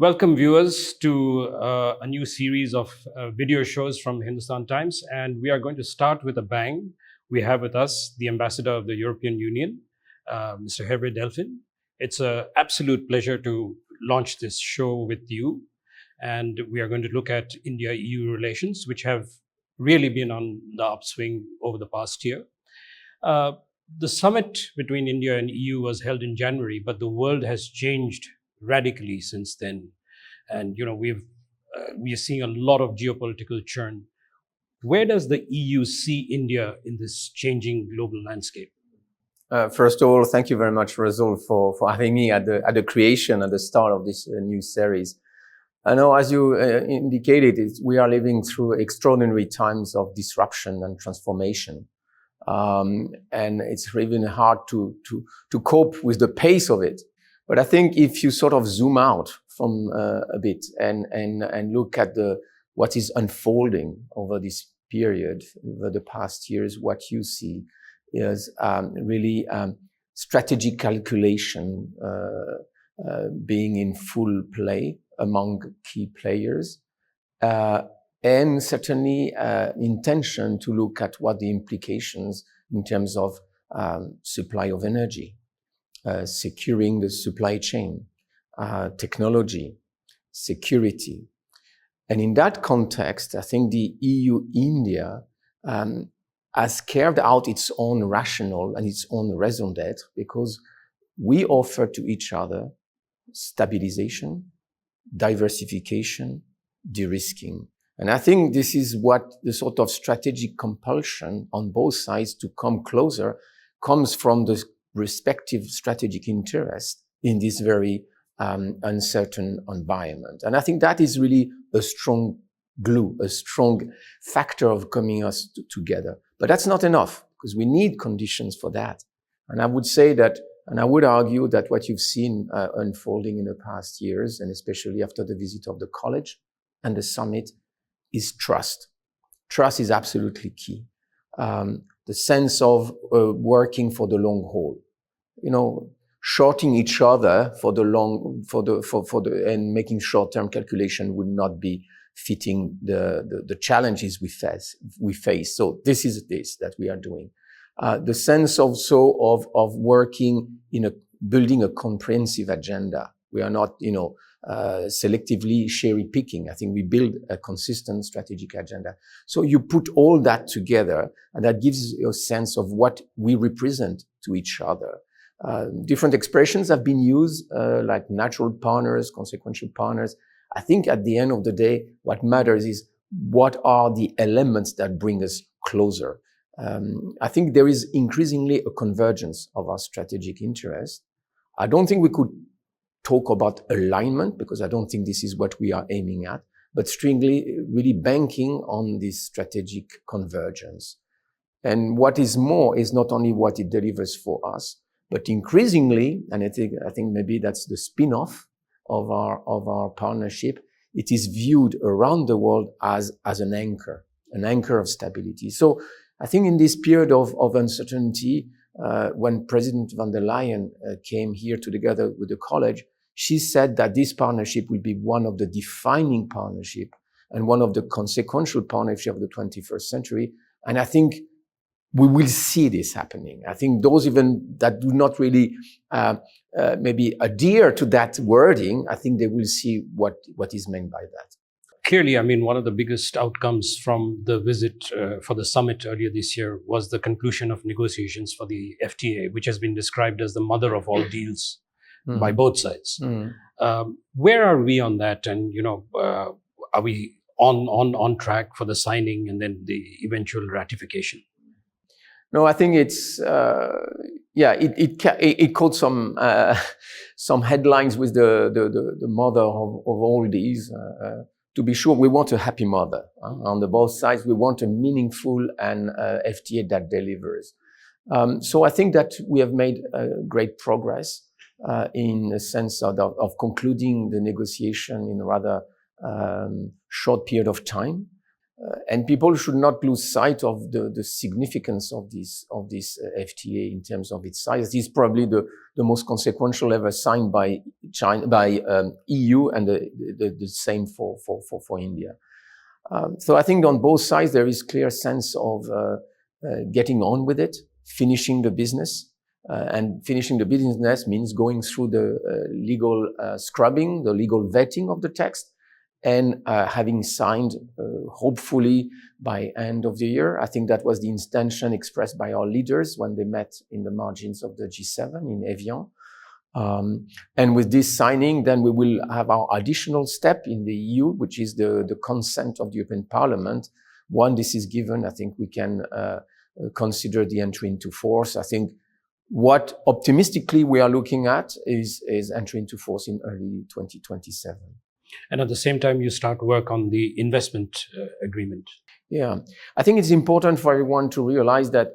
Welcome viewers to a new series of video shows from Hindustan Times, and we are going to start with a bang. We have with us the Ambassador of the European Union, Mr. Herve Delphin. It's an absolute pleasure to launch this show with you, and we are going to look at India-EU relations, which have really been on the upswing over the past year. The summit between India and EU was held in January, but the world has changed radically since then, and we are seeing a lot of geopolitical churn. Where does the EU see India in this changing global landscape? First of all, thank you very much, Rezaul, for having me at the creation, at the start of this new series. I know, as you indicated, we are living through extraordinary times of disruption and transformation. And it's even hard to cope with the pace of it. But I think if you sort of zoom out from a bit and look at what is unfolding over this period, over the past years, what you see is really strategic calculation being in full play among key players, and certainly intention to look at what the implications in terms of supply of energy, securing the supply chain, technology, security. And in that context, I think the EU-India has carved out its own rationale and its own raison d'etre, because we offer to each other stabilization, diversification, de-risking. And I think this is what the sort of strategic compulsion on both sides to come closer comes from the respective strategic interest in this very uncertain environment. And I think that is really a strong glue, a strong factor of coming us together. But that's not enough, because we need conditions for that. And I would say that, and I would argue that what you've seen unfolding in the past years, and especially after the visit of the college and the summit, is trust. Trust is absolutely key. The sense of working for the long haul, shorting each other and making short-term calculation would not be fitting the challenges we face. So this is that we are doing. The sense also of working building a comprehensive agenda. We are not, selectively cherry picking. I think we build a consistent strategic agenda. So you put all that together, and that gives you a sense of what we represent to each other. Different expressions have been used, like natural partners, consequential partners. I think at the end of the day, what matters is what are the elements that bring us closer. I think there is increasingly a convergence of our strategic interests. I don't think we could talk about alignment, because I don't think this is what we are aiming at, but strictly really banking on this strategic convergence. And what is more is not only what it delivers for us, but increasingly, and I think maybe that's the spin-off of our partnership, it is viewed around the world as an anchor of stability. So I think in this period of uncertainty, when President von der Leyen came here together with the college, she said that this partnership will be one of the defining partnership and one of the consequential partnership of the 21st century. And I think we will see this happening. I think those even that do not really maybe adhere to that wording, I think they will see what is meant by that. Clearly, one of the biggest outcomes from the visit for the summit earlier this year was the conclusion of negotiations for the FTA, which has been described as the mother of all deals by both sides. Where are we on that? And, are we on track for the signing and then the eventual ratification? No, I think it's it caught some headlines with the mother of all these. To be sure, we want a happy mother on the both sides. We want a meaningful and FTA that delivers. So I think that we have made great progress in the sense of concluding the negotiation in a rather short period of time. And people should not lose sight of the significance of this FTA in terms of its size. This is probably the most consequential ever signed by China, by EU, and the same for India. So I think on both sides there is clear sense of getting on with it, finishing the business. And finishing the business means going through the legal scrubbing, the legal vetting of the text, and having signed, hopefully by end of the year. I think that was the intention expressed by our leaders when they met in the margins of the G7 in Evian. And with this signing, then we will have our additional step in the EU, which is the consent of the European Parliament. When this is given, I think we can consider the entry into force. I think what optimistically we are looking at is entry into force in early 2027. And at the same time, you start work on the investment agreement. Yeah, I think it's important for everyone to realize that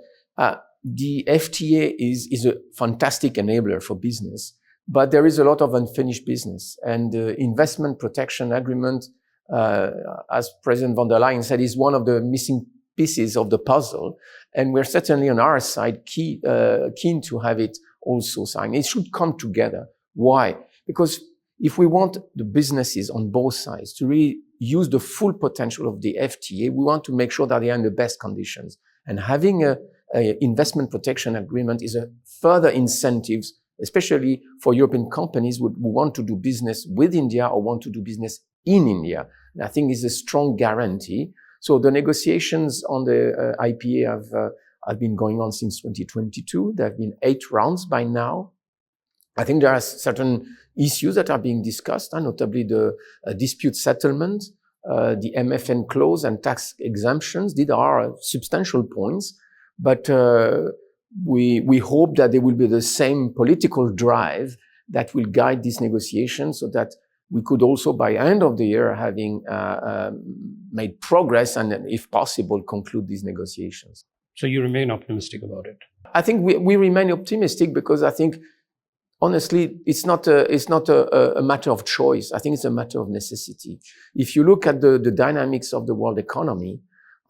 the FTA is a fantastic enabler for business, but there is a lot of unfinished business. And the investment protection agreement, as President von der Leyen said, is one of the missing pieces of the puzzle. And we're certainly on our side keen to have it also signed. It should come together. Why? Because if we want the businesses on both sides to really use the full potential of the FTA, we want to make sure that they are in the best conditions. And having a investment protection agreement is a further incentives, especially for European companies who want to do business with India or want to do business in India. And I think is a strong guarantee. So the negotiations on the IPA have been going on since 2022. There have been 8 rounds by now. I think there are certain issues that are being discussed, notably the dispute settlement, the MFN clause and tax exemptions. These are substantial points, but we hope that there will be the same political drive that will guide these negotiations so that we could also, by end of the year, having made progress and, if possible, conclude these negotiations. So you remain optimistic about it? I think we remain optimistic because I think, honestly, it's not a matter of choice. I think it's a matter of necessity. If you look at the dynamics of the world economy,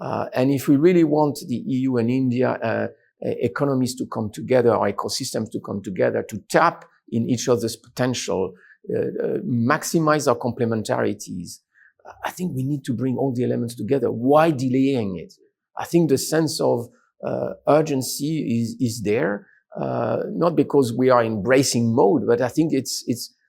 and if we really want the EU and India economies to come together, or ecosystems to come together, to tap in each other's potential, maximize our complementarities, I think we need to bring all the elements together. Why delaying it? I think the sense of urgency is there. Not because we are in bracing mode, but I think it's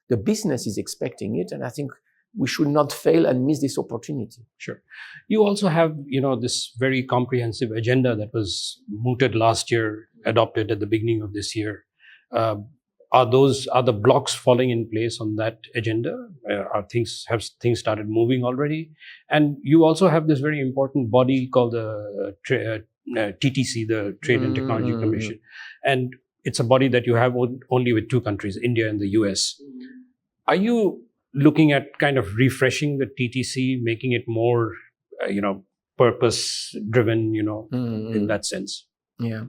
the business is expecting it, and I think we should not fail and miss this opportunity. Sure. You also have, this very comprehensive agenda that was mooted last year, adopted at the beginning of this year. Are the blocks falling in place on that agenda? Have things started moving already? And you also have this very important body called the TTC, the Trade and Technology Commission. And it's a body that you have only with 2 countries, India and the US. Are you looking at kind of refreshing the TTC, making it more, purpose-driven, in that sense? Yeah.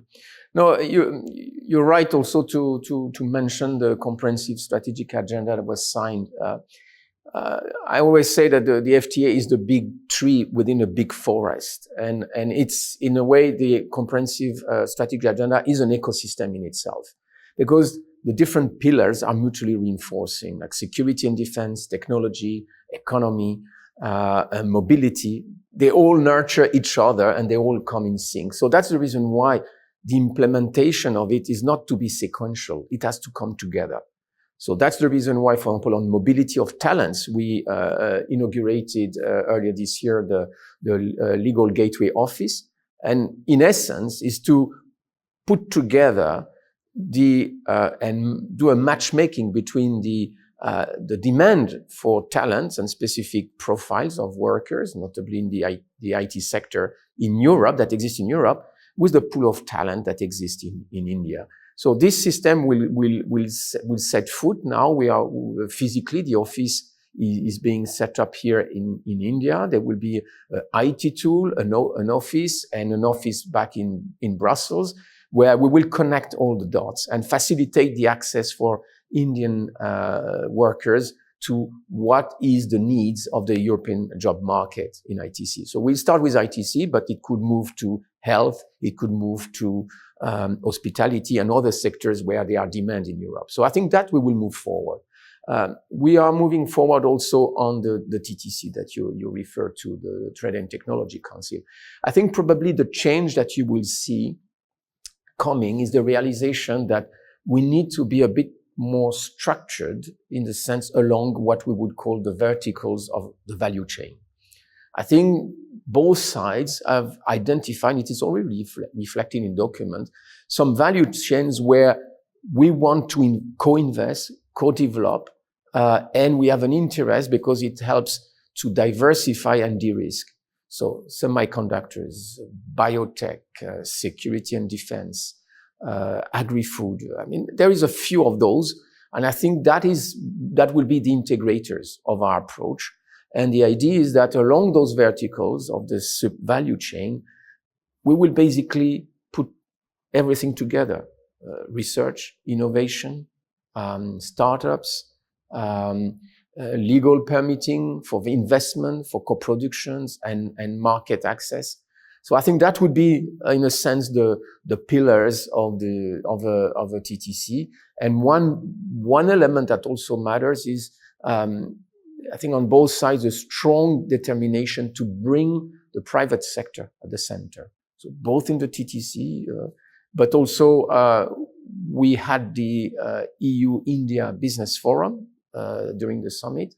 No, you're right also to mention the comprehensive strategic agenda that was signed. I always say that the FTA is the big tree within a big forest. And it's, in a way, the comprehensive strategic agenda is an ecosystem in itself. Because the different pillars are mutually reinforcing, like security and defense, technology, economy, and mobility. They all nurture each other and they all come in sync. So that's the reason why the implementation of it is not to be sequential. It has to come together. So that's the reason why, for example, on mobility of talents, we inaugurated earlier this year the Legal Gateway Office. And in essence is to put together and do a matchmaking between the demand for talents and specific profiles of workers, notably in the IT sector in Europe, that exists in Europe, with the pool of talent that exists in India. So this system will set foot now. We are physically, the office is being set up here in India. There will be an IT tool, an office, and an office back in Brussels, where we will connect all the dots and facilitate the access for Indian workers to what is the needs of the European job market in ITC. So we'll start with ITC, but it could move to health, it could move to hospitality and other sectors where there are demand in Europe. So I think that we will move forward. We are moving forward also on the TTC that you refer to, the Trade and Technology Council. I think probably the change that you will see coming is the realization that we need to be a bit more structured in the sense along what we would call the verticals of the value chain. I think both sides have identified, it is already reflected in document, some value chains where we want to co-invest, co-develop, and we have an interest because it helps to diversify and de-risk. So semiconductors, biotech, security and defense, agri-food. I mean, there is a few of those, and I think that will be the integrators of our approach. And the idea is that along those verticals of the value chain, we will basically put everything together. Research, innovation, startups, legal permitting for the investment, for co-productions and market access. So I think that would be, in a sense, the pillars of a TTC. And one element that also matters is, I think on both sides, a strong determination to bring the private sector at the center. So both in the TTC, but also we had the EU-India Business Forum during the summit.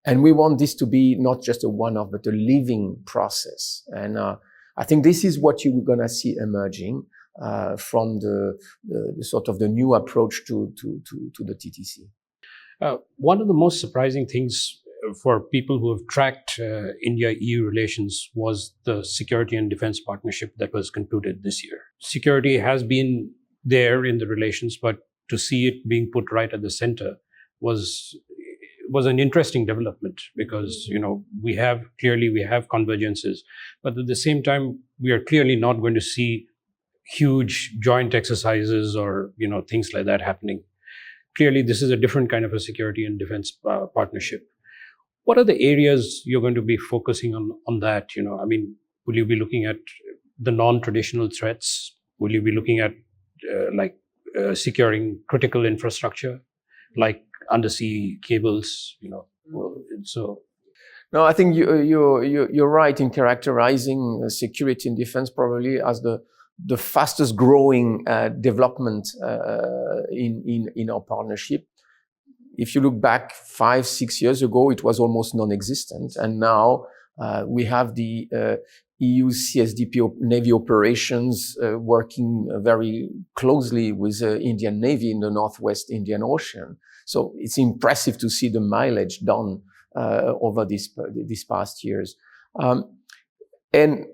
And we want this to be not just a one-off, but a living process. And I think this is what you're going to see emerging from the sort of the new approach to the TTC. One of the most surprising things for people who have tracked India-EU relations was the security and defense partnership that was concluded this year. Security has been there in the relations, but to see it being put right at the center was an interesting development because, we have convergences, but at the same time, we are clearly not going to see huge joint exercises or, things like that happening. Clearly, this is a different kind of a security and defense partnership. What are the areas you're going to be focusing on that? Will you be looking at the non-traditional threats? Will you be looking at securing critical infrastructure, like undersea cables? So. No, I think you're right in characterizing security and defense probably as the fastest growing development in our partnership. If you look back 5-6 years ago, it was almost non-existent. And now we have the EU CSDP Navy operations working very closely with the Indian Navy in the Northwest Indian Ocean. So it's impressive to see the mileage done over these past years. And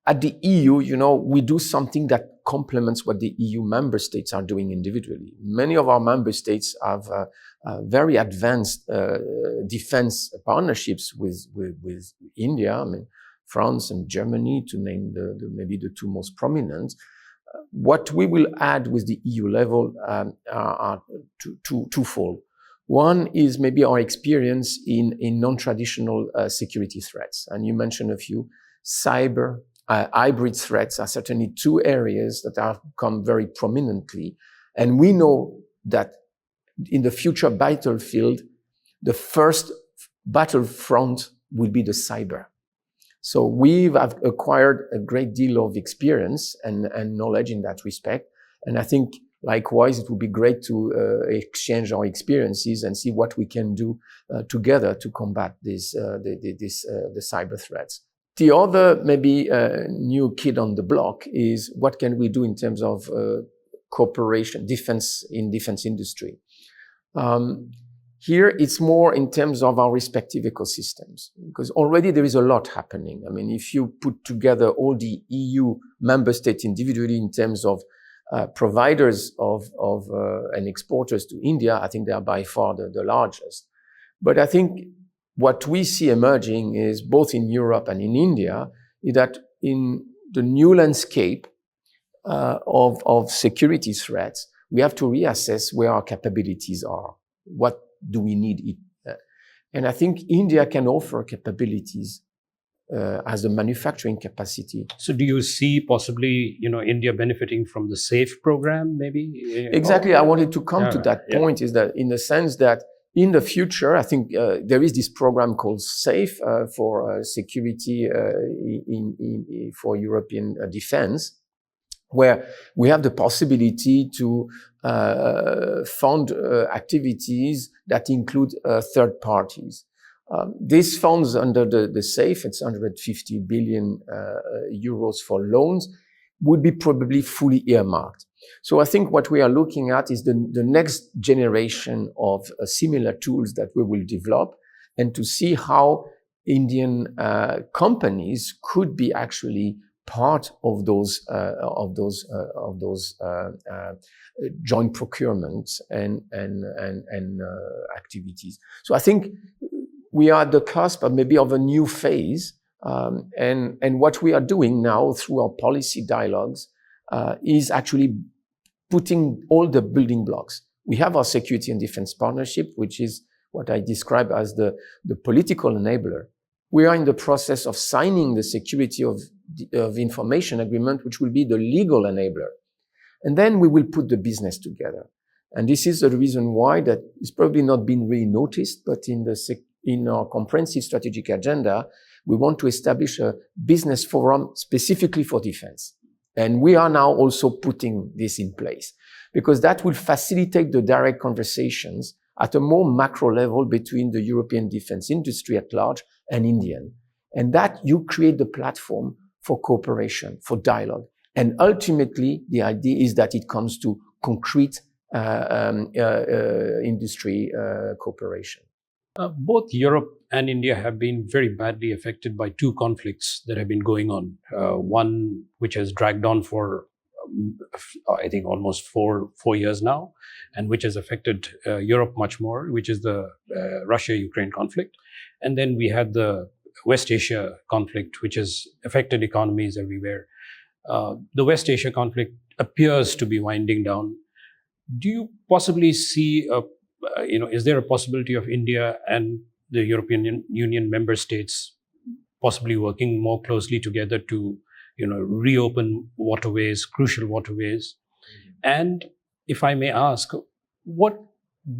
at the EU, we do something that complements what the EU member states are doing individually. Many of our member states have very advanced defense partnerships with India. I mean, France and Germany, to name maybe the two most prominent. What we will add with the EU level are twofold. One is maybe our experience in non-traditional security threats. And you mentioned a few. Cyber, hybrid threats are certainly two areas that have come very prominently. And we know that in the future battlefield, the first battlefront will be the cyber. So we've acquired a great deal of experience and knowledge in that respect. And I think likewise, it would be great to exchange our experiences and see what we can do together to combat the cyber threats. The other maybe new kid on the block is what can we do in terms of cooperation, defense industry. Here, it's more in terms of our respective ecosystems, because already there is a lot happening. I mean, if you put together all the EU member states individually in terms of providers of and exporters to India, I think they are by far the largest. But I think what we see emerging is both in Europe and in India, is that in the new landscape of security threats, we have to reassess where our capabilities are. What do we need? And I think India can offer capabilities as a manufacturing capacity. So do you see possibly, India benefiting from the SAFE program, maybe? Exactly. I wanted to come to that point, is that in the sense that in the future, I think there is this program called SAFE for security for European defense, where we have the possibility to fund activities that include third parties. This funds under the SAFE, it's 150 billion euros for loans, would be probably fully earmarked. So I think what we are looking at is the next generation of similar tools that we will develop, and to see how Indian companies could be actually part of those joint procurements and activities. So I think we are at the cusp of maybe of a new phase, and what we are doing now through our policy dialogues is actually putting all the building blocks. We have our security and defense partnership, which is what I describe as the political enabler. We are in the process of signing the security of information agreement, which will be the legal enabler. And then we will put the business together. And this is the reason why that it's probably not been really noticed, but in our comprehensive strategic agenda, we want to establish a business forum specifically for defense. And we are now also putting this in place, because that will facilitate the direct conversations at a more macro level between the European defense industry at large and Indian. And that you create the platform for cooperation, for dialogue. And ultimately, the idea is that it comes to concrete industry cooperation. Both Europe and India have been very badly affected by two conflicts that have been going on. One which has dragged on for, I think, almost four years now, and which has affected Europe much more, which is the Russia-Ukraine conflict. And then we had the West Asia conflict, which has affected economies everywhere. The West Asia conflict appears to be winding down. Do you possibly see is there a possibility of India and the European Union member states possibly working more closely together to, reopen waterways, crucial waterways? And if I may ask, what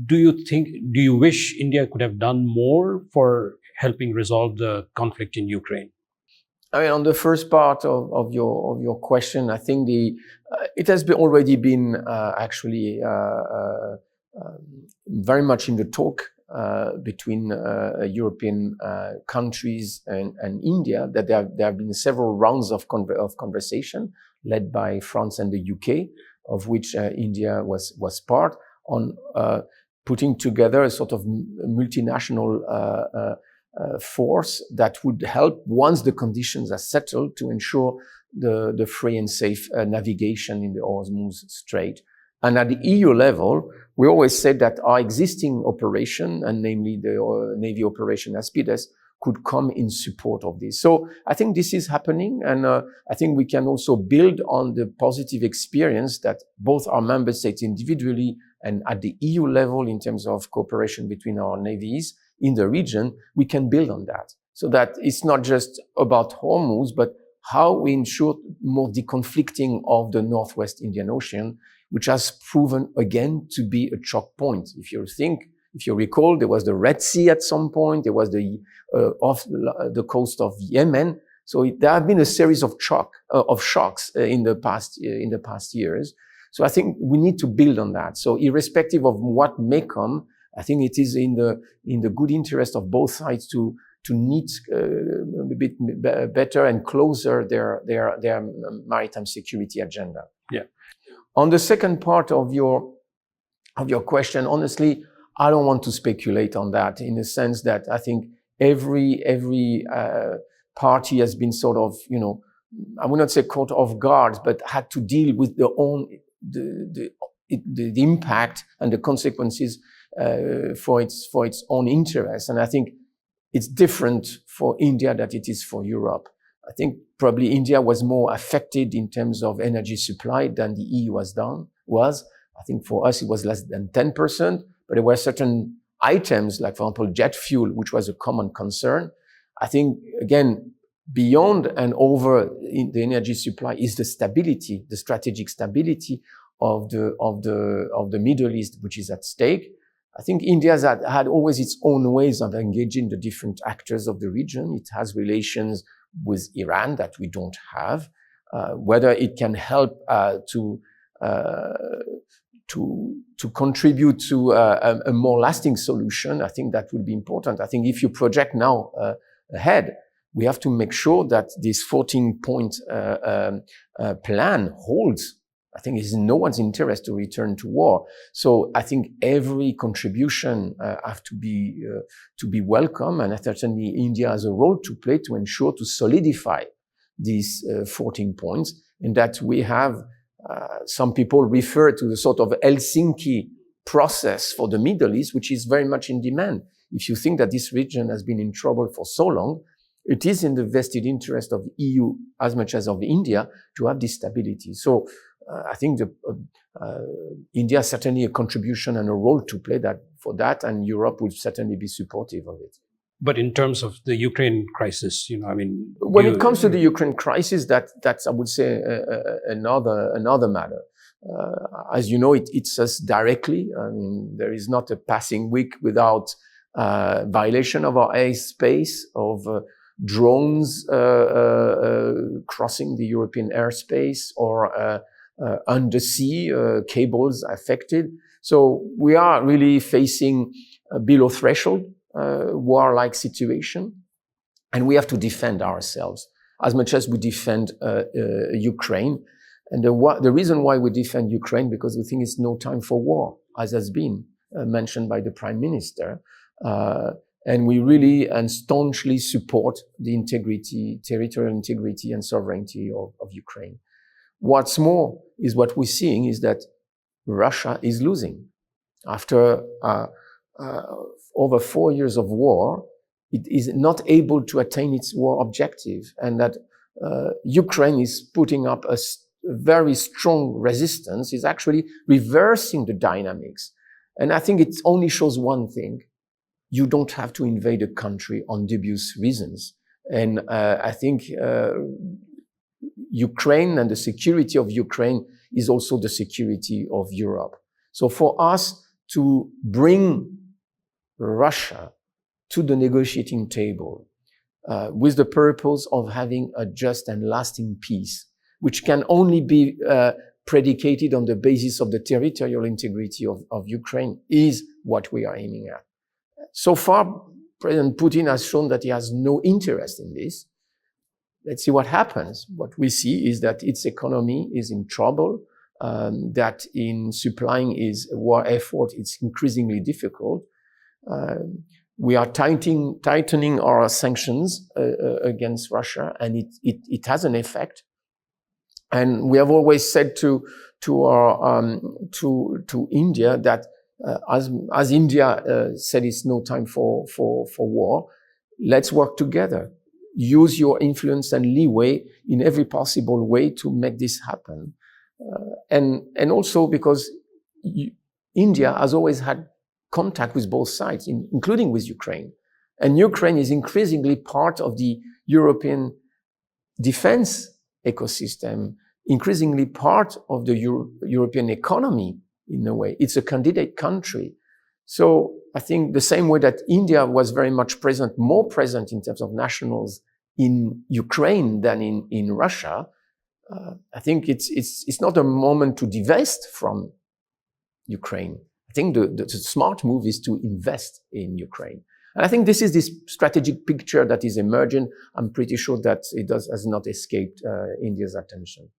do you wish India could have done more for helping resolve the conflict in Ukraine? I mean, on the first part of your question, I think it has already been actually very much in the talk between European countries and India, that there have been several rounds of conversation led by France and the UK, of which India was part, on putting together a sort of multinational force that would help, once the conditions are settled, to ensure the free and safe navigation in the Hormuz Strait. And at the EU level, we always said that our existing operation, and namely the Navy operation Aspides, could come in support of this. So I think this is happening, and I think we can also build on the positive experience that both our member states individually and at the EU level, in terms of cooperation between our navies in the region, we can build on that. So that it's not just about Hormuz, but how we ensure more deconflicting of the Northwest Indian Ocean, which has proven again to be a choke point. If you recall, there was the Red Sea at some point, there was the off the coast of Yemen. So there have been a series of shocks in the past years. So I think we need to build on that. So irrespective of what may come, I think it is in the good interest of both sides to knit a bit better and closer their maritime security agenda. Yeah. On the second part of your question, honestly, I don't want to speculate on that, in the sense that I think every party has been sort of, I would not say caught off guard, but had to deal with the impact and the consequences for its own interests. And I think it's different for India than it is for Europe. I think probably India was more affected in terms of energy supply than the EU was. I think for us it was less than 10%, but there were certain items, like for example jet fuel, which was a common concern. I think again, beyond and over the energy supply is the stability, the strategic stability of the Middle East, which is at stake. I think India has had always its own ways of engaging the different actors of the region. It has relations with Iran that we don't have. Whether it can help to contribute to a more lasting solution, I think that would be important. I think if you project now ahead, we have to make sure that this 14-point plan holds. I think it's in no one's interest to return to war. So I think every contribution have to be welcome, and certainly India has a role to play to ensure to solidify these 14 points, and that we have. Some people refer to the sort of Helsinki process for the Middle East, which is very much in demand. If you think that this region has been in trouble for so long, it is in the vested interest of the EU as much as of India to have this stability. So I think India has certainly a contribution and a role to play for that, and Europe will certainly be supportive of it. But in terms of the Ukraine crisis, when it comes to the Ukraine crisis, that's I would say another matter. As you know, it hits us directly. I mean, there is not a passing week without violation of our airspace, of drones crossing the European airspace, or undersea cables affected. So we are really facing below threshold war-like situation, and we have to defend ourselves as much as we defend Ukraine. And the reason why we defend Ukraine, because we think it's no time for war, as has been mentioned by the Prime Minister, and we really and staunchly support the territorial integrity and sovereignty of Ukraine. What's more is what we're seeing is that Russia is losing. After over 4 years of war, it is not able to attain its war objective, and that Ukraine is putting up a very strong resistance, is actually reversing the dynamics. And I think it only shows one thing: you don't have to invade a country on dubious reasons. And I think Ukraine and the security of Ukraine is also the security of Europe. So for us to bring Russia to the negotiating table with the purpose of having a just and lasting peace, which can only be predicated on the basis of the territorial integrity of Ukraine, is what we are aiming at. So far, President Putin has shown that he has no interest in this. Let's see what happens. What we see is that its economy is in trouble, that in supplying its war effort, it's increasingly difficult. We are tightening our sanctions against Russia, and it has an effect. And we have always said to India that as India said it's no time for war, let's work together. Use your influence and leeway in every possible way to make this happen. And also because India has always had contact with both sides, including with Ukraine. And Ukraine is increasingly part of the European defense ecosystem, increasingly part of the European economy in a way. It's a candidate country. So I think the same way that India was very much present, more present in terms of nationals in Ukraine than in Russia, I think it's not a moment to divest from Ukraine. I think the smart move is to invest in Ukraine. And I think this is this strategic picture that is emerging. I'm pretty sure that has not escaped India's attention.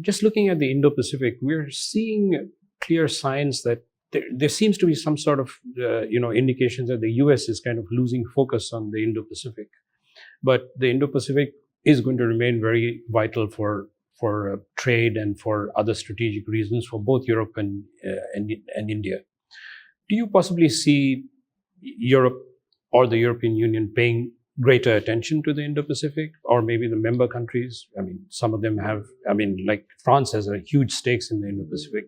Just looking at the Indo-Pacific, we're seeing clear signs that there seems to be some sort of indications that the US is kind of losing focus on the Indo-Pacific. But the Indo-Pacific is going to remain very vital for trade and for other strategic reasons for both Europe and India. Do you possibly see Europe or the European Union paying greater attention to the Indo-Pacific, or maybe the member countries? I mean, some of them have, like France has a huge stakes in the Indo-Pacific.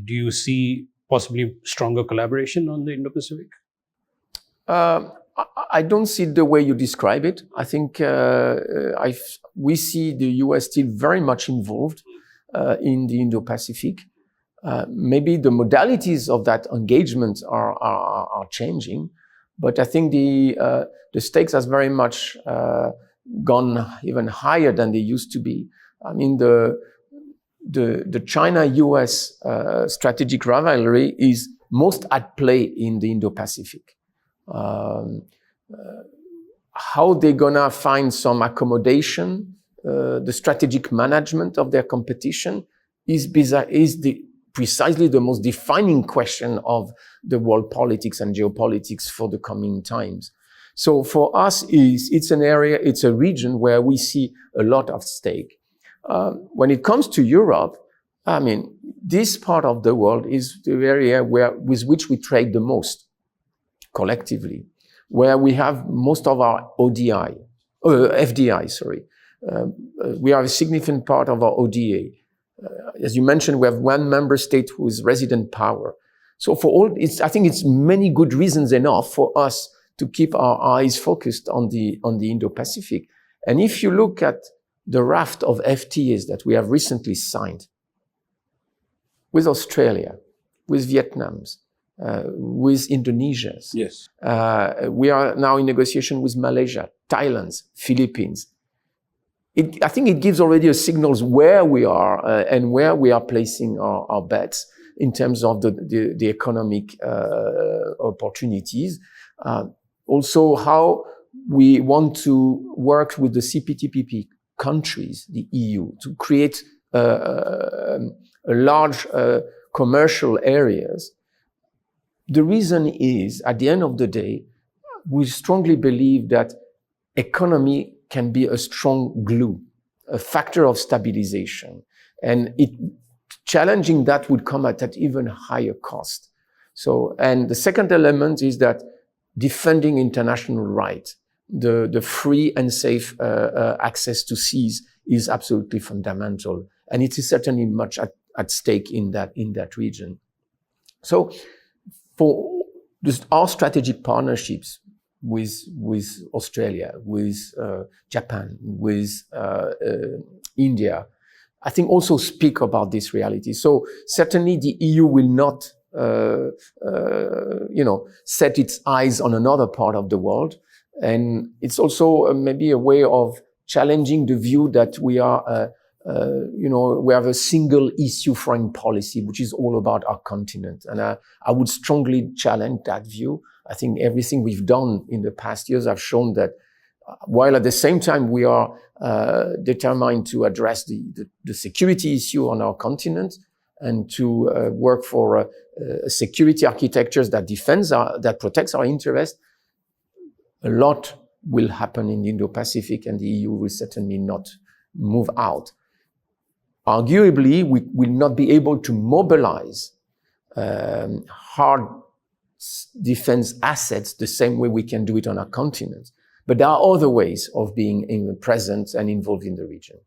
Do you see possibly stronger collaboration on the Indo-Pacific? I don't see it the way you describe it. I think we see the US still very much involved in the Indo-Pacific. Maybe the modalities of that engagement are changing, but I think the stakes has very much gone even higher than they used to be. I mean, the China-US strategic rivalry is most at play in the Indo-Pacific. How they're gonna find some accommodation, the strategic management of their competition is precisely the most defining question of the world politics and geopolitics for the coming times. So for us, it's an area, it's a region where we see a lot of stake. When it comes to Europe, I mean, this part of the world is the area with which we trade the most collectively, where we have most of our FDI, sorry. We are a significant part of our ODA. As you mentioned, we have one member state who is resident power. So for all, I think it's many good reasons enough for us to keep our eyes focused on the Indo-Pacific. And if you look at the raft of FTAs that we have recently signed with Australia, with Vietnam, with Indonesia. Yes. We are now in negotiation with Malaysia, Thailand, Philippines. I think it gives already a signals where we are and where we are placing our bets in terms of the economic opportunities. Also, how we want to work with the CPTPP countries, the EU, to create a large commercial areas. The reason is, at the end of the day, we strongly believe that economy can be a strong glue, a factor of stabilization. And challenging that would come at an even higher cost. So, and the second element is that defending international rights, the free and safe access to seas is absolutely fundamental. And it is certainly much at stake in that region. So for our strategic partnerships with Australia, with Japan, with India, I think also speak about this reality. So certainly the EU will not, set its eyes on another part of the world. And it's also maybe a way of challenging the view that we are, we have a single issue foreign policy, which is all about our continent. And I would strongly challenge that view. I think everything we've done in the past years have shown that while at the same time we are determined to address the security issue on our continent and to work for security architectures that that protects our interests, a lot will happen in the Indo-Pacific and the EU will certainly not move out. Arguably, we will not be able to mobilize hard defense assets the same way we can do it on our continent. But there are other ways of being present and involved in the region.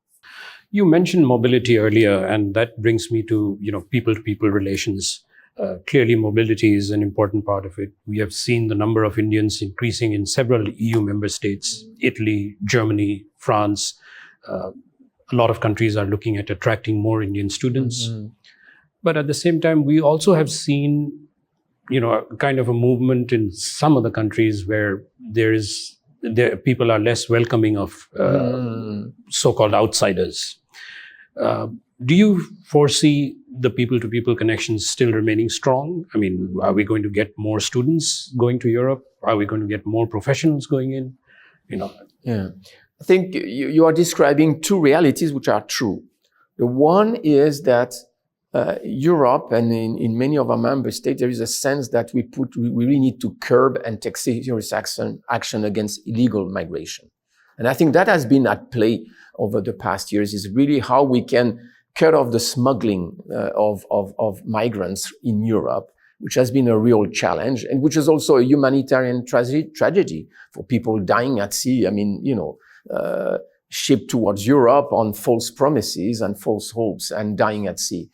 You mentioned mobility earlier, and that brings me to people-to-people relations. Clearly, mobility is an important part of it. We have seen the number of Indians increasing in several EU member states, Italy, Germany, France. A lot of countries are looking at attracting more Indian students. Mm-hmm. But at the same time, we also have seen, a kind of a movement in some of the countries where people are less welcoming of so-called outsiders. Do you foresee the people-to-people connections still remaining strong? I mean, are we going to get more students going to Europe? Are we going to get more professionals going in? Yeah. I think you are describing two realities which are true. The one is that Europe and in many of our member states, there is a sense that we really need to curb and take serious action against illegal migration. And I think that has been at play over the past years, is really how we can cut off the smuggling of migrants in Europe, which has been a real challenge and which is also a humanitarian tragedy for people dying at sea. I mean, shipped towards Europe on false promises and false hopes and dying at sea.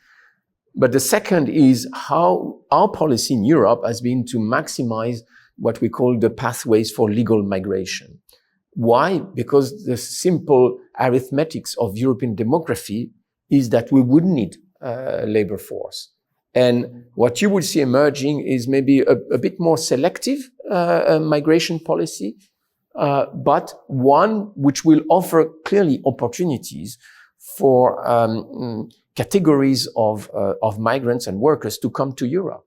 But the second is how our policy in Europe has been to maximize what we call the pathways for legal migration. Why? Because the simple arithmetics of European demography is that we would need labor force. And what you will see emerging is maybe a bit more selective migration policy, but one which will offer clearly opportunities for categories of migrants and workers to come to Europe.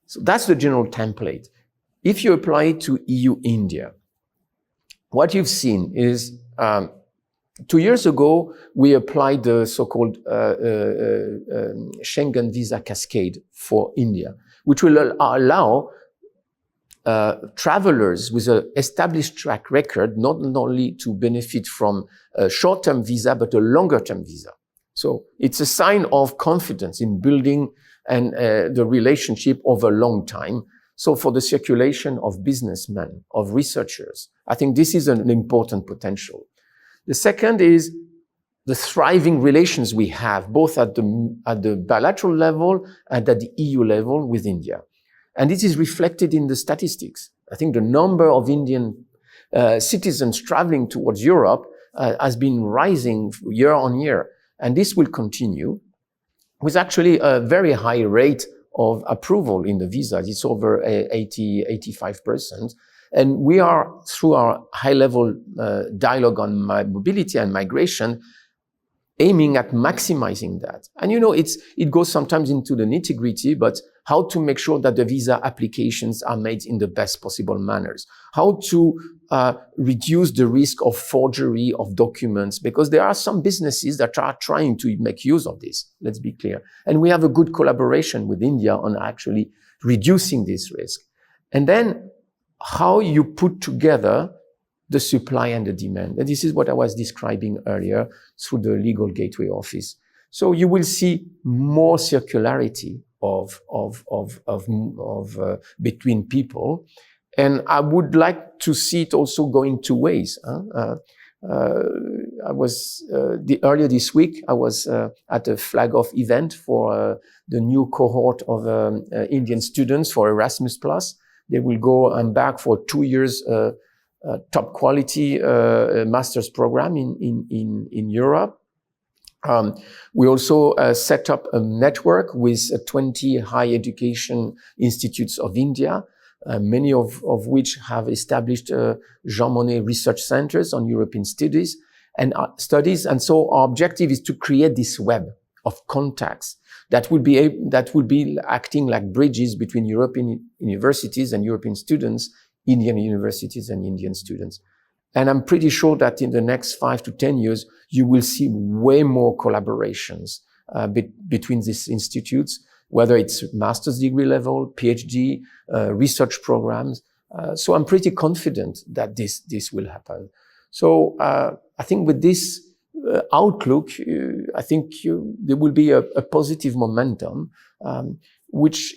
So that's the general template. If you apply it to EU-India, what you've seen is 2 years ago, we applied the so-called Schengen visa cascade for India, which will allow travelers with an established track record not only to benefit from a short-term visa, but a longer-term visa. So it's a sign of confidence in building the relationship over a long time. So for the circulation of businessmen, of researchers, I think this is an important potential. The second is the thriving relations we have, both at the bilateral level and at the EU level with India. And this is reflected in the statistics. I think the number of Indian citizens traveling towards Europe has been rising year on year. And this will continue with actually a very high rate of approval in the visas. It's over 85%. And we are, through our high-level dialogue on mobility and migration, aiming at maximizing that. And you know, it goes sometimes into the nitty-gritty, but how to make sure that the visa applications are made in the best possible manners. How to reduce the risk of forgery of documents, because there are some businesses that are trying to make use of this, let's be clear. And we have a good collaboration with India on actually reducing this risk. And then how you put together the supply and the demand. And this is what I was describing earlier through the legal gateway office. So you will see more circularity between people. And I would like to see it also going two ways. Earlier this week, I was at a flag off event for the new cohort of Indian students for Erasmus+. They will go and back for 2 years top quality master's program in Europe. We also set up a network with 20 higher education institutes of India, many of which have established Jean Monnet research centers on European studies. And so our objective is to create this web of contacts that would be acting like bridges between European universities and European students, Indian universities and Indian students. And I'm pretty sure that in the next 5 to 10 years, you will see way more collaborations between these institutes, whether it's master's degree level, PhD, research programs. So I'm pretty confident that this will happen. So I think with this outlook, I think there will be a positive momentum, which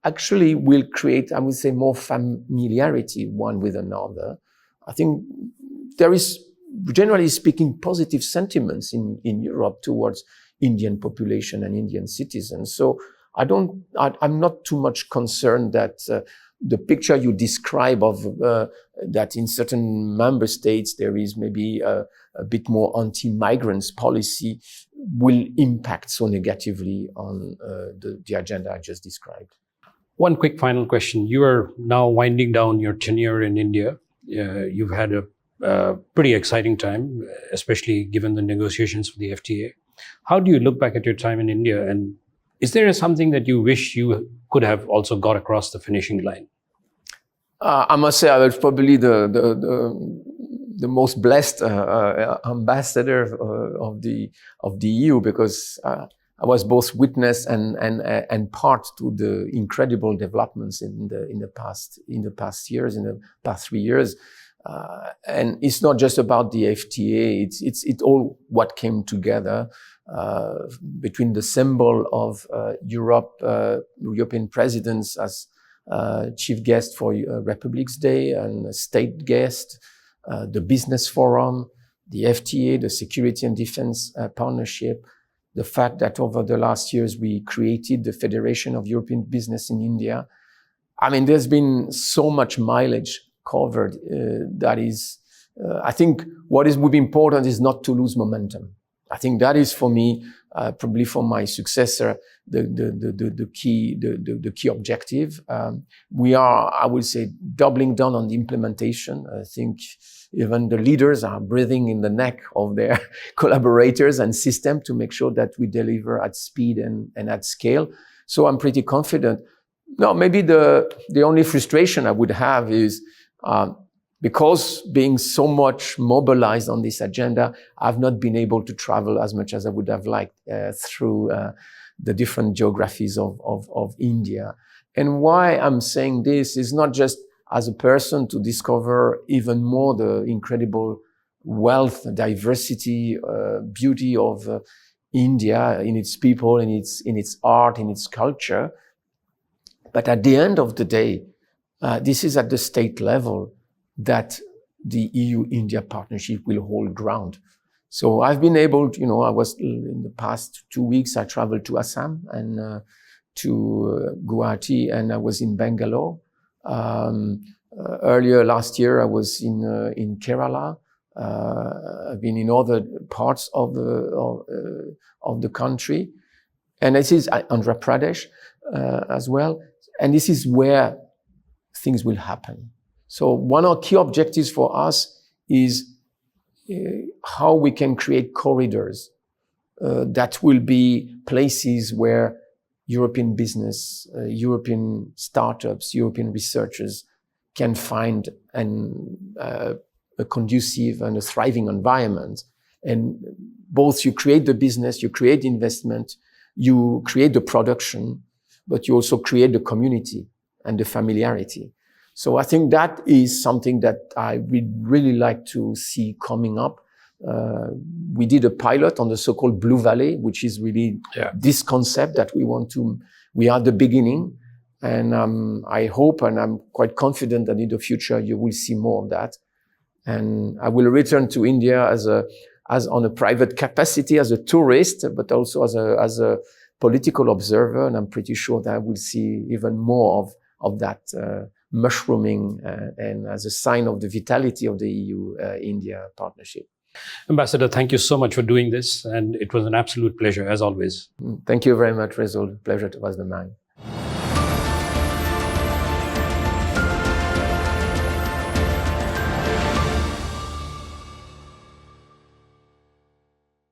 actually will create, I would say, more familiarity one with another. I think there is, generally speaking, positive sentiments in Europe towards Indian population and Indian citizens. So I'm not too much concerned that the picture you describe of that in certain member states there is maybe a bit more anti-migrants policy will impact so negatively on the agenda I just described. One quick final question. You are now winding down your tenure in India. You've had a pretty exciting time, especially given the negotiations for the FTA. How do you look back at your time in India, and is there something that you wish you could have also got across the finishing line? I must say I was probably the most blessed ambassador of the EU, because I was both witness and part to the incredible developments in the past years, in the past 3 years. And it's not just about the FTA. It's all what came together between the symbol of European presidents as chief guest for Republic's Day and state guest, the business forum, the FTA, the security and defense partnership, the fact that over the last years we created the Federation of European Business in India. I mean, there's been so much mileage covered that is, I think what would be important is not to lose momentum. I think that is for me, probably for my successor, the key objective. We are, I would say, doubling down on the implementation. I think even the leaders are breathing in the neck of their collaborators and system to make sure that we deliver at speed and at scale. So I'm pretty confident. Now, maybe the only frustration I would have is, because being so much mobilized on this agenda, I've not been able to travel as much as I would have liked through the different geographies of India. And why I'm saying this is not just as a person to discover even more the incredible wealth, diversity, beauty of India in its people, in its art, in its culture. But at the end of the day, this is at the state level that the EU-India partnership will hold ground. So I've been able to, I was in the past 2 weeks, I traveled to Assam and to Guwahati, and I was in Bangalore. Earlier last year, I was in Kerala. I've been in other parts of the country. And this is Andhra Pradesh as well. And this is where things will happen. So one of the key objectives for us is how we can create corridors that will be places where European business, European startups, European researchers can find a conducive and a thriving environment. And both you create the business, you create investment, you create the production, but you also create the community and the familiarity. So I think that is something that I would really like to see coming up. We did a pilot on the so-called Blue Valley, which is really this concept that we are the beginning. And I hope, and I'm quite confident that in the future you will see more of that. And I will return to India as on a private capacity, as a tourist, but also as a political observer. And I'm pretty sure that I will see even more of that mushrooming and as a sign of the vitality of the EU-India partnership. Ambassador, thank you so much for doing this. And it was an absolute pleasure, as always. Thank you very much, Rezaul. Pleasure was mine.